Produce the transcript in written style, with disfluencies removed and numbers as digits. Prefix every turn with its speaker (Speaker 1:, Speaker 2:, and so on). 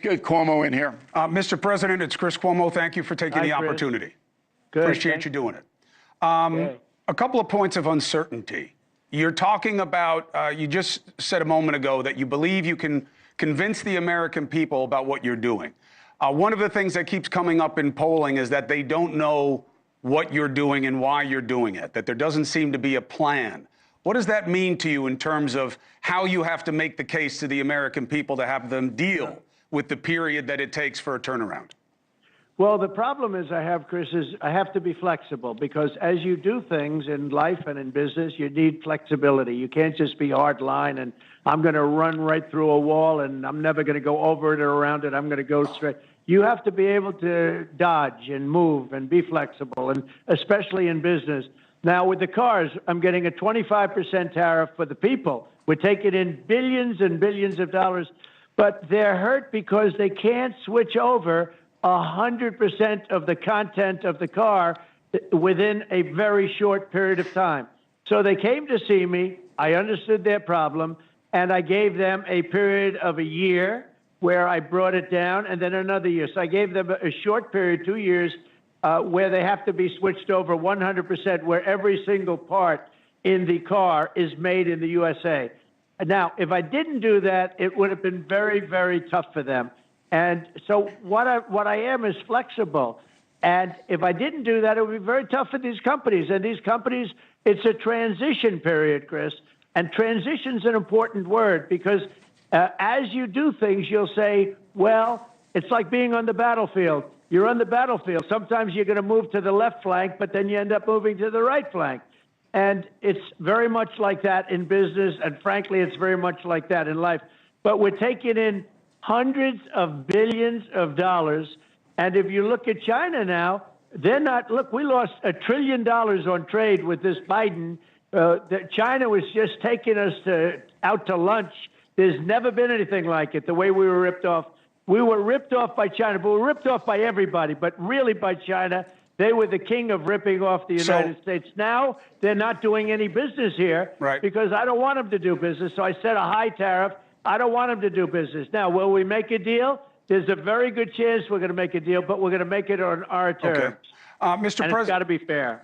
Speaker 1: get Cuomo in here.
Speaker 2: Mr. President, it's Chris Cuomo. Thank you for taking the
Speaker 3: Chris.
Speaker 2: opportunity.
Speaker 3: Good.
Speaker 2: Appreciate you doing it.
Speaker 3: Okay.
Speaker 2: A couple of points of uncertainty. You're talking about, you just said a moment ago that you believe you can convince the American people about what you're doing. One of the things that keeps coming up in polling is that they don't know what you're doing and why you're doing it, that there doesn't seem to be a plan. What does that mean to you in terms of how you have to make the case to the American people to have them deal with the period that it takes for a turnaround?
Speaker 3: Well, the problem is Chris, is I have to be flexible because as you do things in life and in business, you need flexibility. You can't just be hard line and I'm going to run right through a wall and I'm never going to go over it or around it. I'm going to go straight. You have to be able to dodge and move and be flexible, and especially in business. Now, with the cars, I'm getting a 25% tariff for the people. We're taking in billions and billions of dollars, but they're hurt because they can't switch over 100% of the content of the car within a very short period of time. So they came to see me. I understood their problem, and I gave them a period of a year where I brought it down, and then another year. So I gave them a short period, 2 years, where they have to be switched over 100%, where every single part in the car is made in the USA. Now, if I didn't do that, it would have been very, very tough for them. And so what I am is flexible. And if I didn't do that, it would be very tough for these companies. And these companies, it's a transition period, Chris. And transition's an important word because as you do things, you'll say, well, it's like being on the battlefield. You're on the battlefield. Sometimes you're going to move to the left flank, but then you end up moving to the right flank. And it's very much like that in business. And frankly, it's very much like that in life. But we're taking in hundreds of billions of dollars. And if you look at China now, they're not, look, we lost $1 trillion on trade with this Biden. China was just taking us out to lunch. There's never been anything like it, the way we were ripped off. We were ripped off by China, but we were ripped off by everybody, but really by China. They were the king of ripping off the United States. Now they're not doing any business here because I don't want them to do business. So I set a high tariff. I don't want them to do business. Now, will we make a deal? There's a very good chance we're going to make a deal, but we're going to make it on our terms.
Speaker 2: Okay. Mr. President,
Speaker 3: it's got to be fair.